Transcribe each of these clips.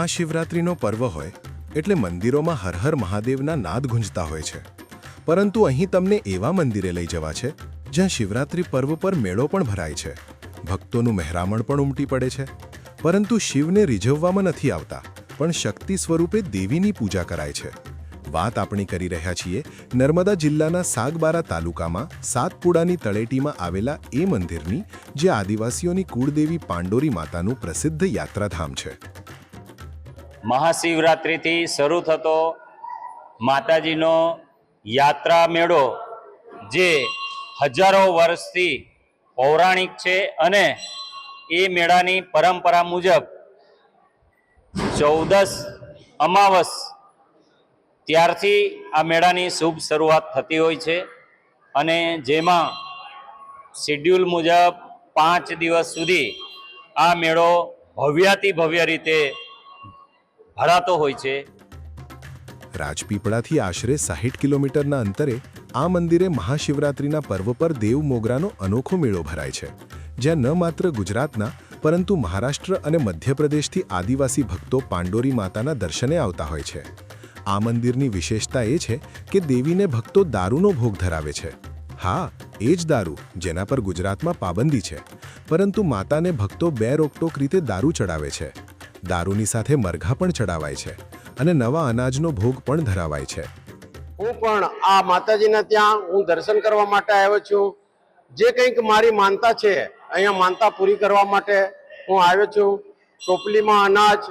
મહાશિવરાત્રિનો પર્વ હોય એટલે મંદિરોમાં હર હર મહાદેવના નાદ ગુંજતા હોય છે, પરંતુ અહીં તમને એવા મંદિરે લઈ જવા છે જ્યાં શિવરાત્રિ પર્વ પર મેળો પણ ભરાય છે, ભક્તોનું મહેરામણ પણ ઉમટી પડે છે, પરંતુ શિવને રીઝવવામાં નથી આવતા, પણ શક્તિ સ્વરૂપે દેવીની પૂજા કરાય છે. વાત આપણે કરી રહ્યા છીએ નર્મદા જિલ્લાના સાગબારા તાલુકામાં સાતપુડાની તળેટીમાં આવેલા એ મંદિરની, જે આદિવાસીઓની કુળદેવી પાંડોરી માતાનું પ્રસિદ્ધ યાત્રાધામ છે. મહાશિવરાત્રિથી શરૂ થતો માતાજીનો યાત્રા મેળો, જે હજારો વર્ષથી પૌરાણિક છે, અને એ મેળાની પરંપરા મુજબ 14 અમાવસ ત્યારથી આ મેળાની શુભ શરૂઆત થતી હોય છે, અને જેમાં શેડ્યુલ મુજબ 5 દિવસ સુધી આ મેળો ભવ્યાતિ ભવ્ય રીતે ભરાતો હોય છે. રાજપીપળાથી આશરે 60 કિલોમીટરના અંતરે આ મંદિરે મહાશિવરાત્રિના પર્વ પર દેવ મોગરાનો અનોખો મેળો ભરાય છે, જ્યાં ન માત્ર ગુજરાતના પરંતુ મહારાષ્ટ્ર અને મધ્યપ્રદેશથી આદિવાસી ભક્તો પાંડોરી માતાના દર્શને આવતા હોય છે. આ મંદિરની વિશેષતા એ છે કે દેવીને ભક્તો દારૂનો ભોગ ધરાવે છે. હા, એ જ દારૂ જેના પર ગુજરાતમાં પાબંદી છે, પરંતુ માતાને ભક્તો 2 રોકટોક રીતે દારૂ ચડાવે છે. દારૂની સાથે મરઘા પણ ચડાવાય છે અને નવા અનાજનો ભોગ પણ ધરાવાય છે. હું પણ આ માતાજીના ત્યાં હું દર્શન કરવા માટે આવ્યો છું. જે કંઈક મારી માનતા છે, અહીંયા માનતા પૂરી કરવા માટે હું આવ્યો છું. ટોપલીમાં અનાજ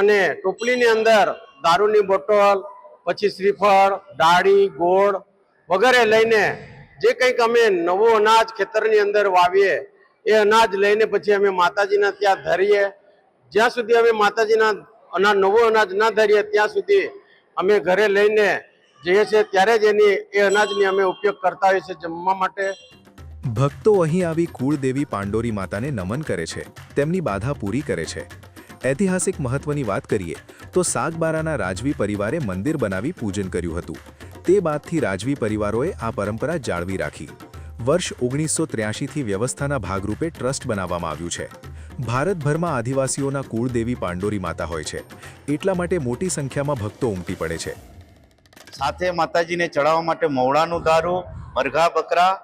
અને ટોપલીની અંદર દારૂની બોટલ, પછી શ્રીફળ, ડાળી, ગોળ વગેરે લઈને જે કંઈક અમે નવું અનાજ ખેતરની અંદર વાવીએ એ અનાજ લઈને પછી અમે માતાજીના ત્યાં ધરીએ. જ્યાં સુધી અમે માતાજીના નવો અનાજ ના ધરીએ ત્યાં સુધી અમે ઘરે લઈને જઈએ છીએ. ત્યારે જ એ અનાજની અમે ઉપયોગ કરતા હોઈએ છીએ જમવા માટે. ભક્તો અહીં આવી કુળદેવી પાંડોરી માતાને નમન કરે છે, તેમની બાધા પૂરી કરે છે. ઐતિહાસિક મહત્વની વાત કરીએ તો સાગબારાના રાજવી પરિવારે મંદિર બનાવી પૂજન કર્યું હતું. તે બાદથી રાજવી પરિવારોએ આ પરંપરા જાળવી રાખી. વર્ષ 1983થી વ્યવસ્થાના ભાગરૂપે ટ્રસ્ટ બનાવવામાં આવ્યું છે. ભારતભરમાં આદિવાસીઓના કુળદેવી પાંડોરી માતા હોય છે, એટલા માટે મોટી સંખ્યામાં ભક્તો ઉમટી પડે છે. સાથે માતાજીને ચડાવવા માટે મવડાનું દારૂ, મરઘા, બકરા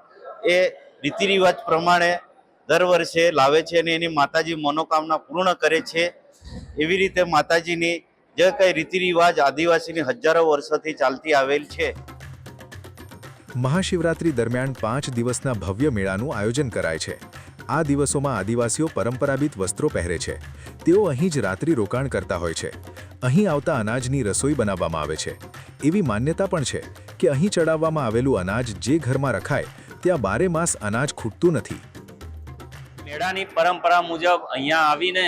એ રીતિરિવાજ પ્રમાણે દર વર્ષે લાવે છે, અને એની માતાજી મનોકામના પૂર્ણ કરે છે. એવી રીતે માતાજીની જે કંઈ રીતિરિવાજ આદિવાસીની હજારો વર્ષોથી ચાલતી આવેલ છે. મહાશિવરાત્રિ દરમિયાન 5 દિવસના ભવ્ય મેળાનું આયોજન કરાય છે. આ દિવસોમાં આદિવાસીઓ પરંપરાગત વસ્ત્રો પહેરે છે. તેઓ અહીં જ રાત્રિ રોકાણ કરતા હોય છે. અહીં આવતા અનાજની રસોઈ બનાવવામાં આવે છે. એવી માન્યતા પણ છે કે અહીં ચડાવવામાં આવેલું અનાજ જે ઘરમાં રખાય ત્યાં 12 માસ અનાજ ખૂટતું નથી. મેળાની પરંપરા મુજબ અહીંયા આવીને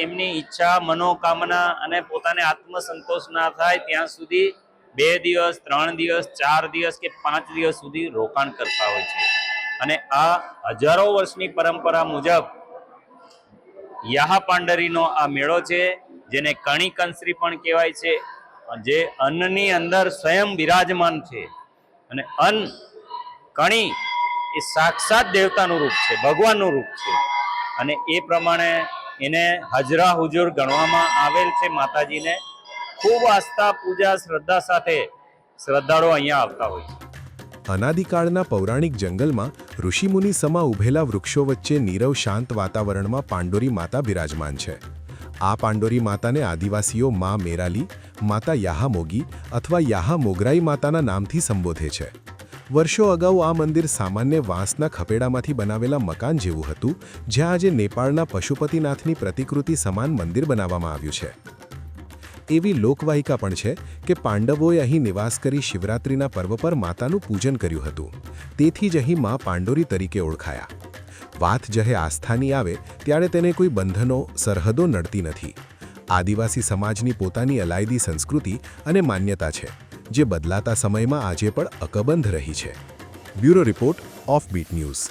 એમની ઈચ્છા, મનોકામના અને પોતાને આત્મસંતોષ ના થાય ત્યાં સુધી 2 દિવસ, 3 દિવસ, 4 દિવસ કે 5 દિવસ સુધી રોકાણ કરતા હોય છે. અને આ હજારો વર્ષની પરંપરા મુજબ યાહા પાંડરીનો આ મેળો છે, જેને કણી કંસરી પણ કહેવાય છે, જે અન્નની અંદર સ્વયં બિરાજમાન છે. અને અન્ન, કણી એ સાક્ષાત દેવતાનું રૂપ છે, ભગવાનનું રૂપ છે, અને એ પ્રમાણે એને હજરા હુજુર ગણવામાં આવેલ છે. માતાજીને ખૂબ આસ્થા, પૂજા, શ્રદ્ધા સાથે શ્રદ્ધાળુઓ અહીંયા આવતા હોય છે. અનાદિકાળના પૌરાણિક જંગલમાં ઋષિમુનિ સમા ઉભેલા વૃક્ષો વચ્ચે નીરવ શાંત વાતાવરણમાં પાંડોરી માતા બિરાજમાન છે. આ પાંડોરી માતાને આદિવાસીઓ મા મેરાલી, માતા યાહામોગી અથવા યાહામોગરાઈ માતાના નામથી સંબોધે છે. વર્ષો અગાઉ આ મંદિર સામાન્ય વાંસના ખપેડામાંથી બનાવેલા મકાન જેવું હતું, જ્યાં આજે નેપાળના પશુપતિનાથની પ્રતિકૃતિ સમાન મંદિર બનાવવામાં આવ્યું છે. એવી લોકવાહિકા પણ છે કે પાંડવોએ અહીં નિવાસ કરી શિવરાત્રિના પર્વ પર માતાનું પૂજન કર્યું હતું. તેથી જ અહીં મા પાંડોરી તરીકે ઓળખાયા. વાત જ્યારે આસ્થાની આવે ત્યારે તેને કોઈ બંધનો, સરહદો નડતી નથી. આદિવાસી સમાજની પોતાની અલાયદી સંસ્કૃતિ અને માન્યતા છે, જે બદલાતા સમયમાં આજે પણ અકબંધ રહી છે. Bureau report, offbeat news.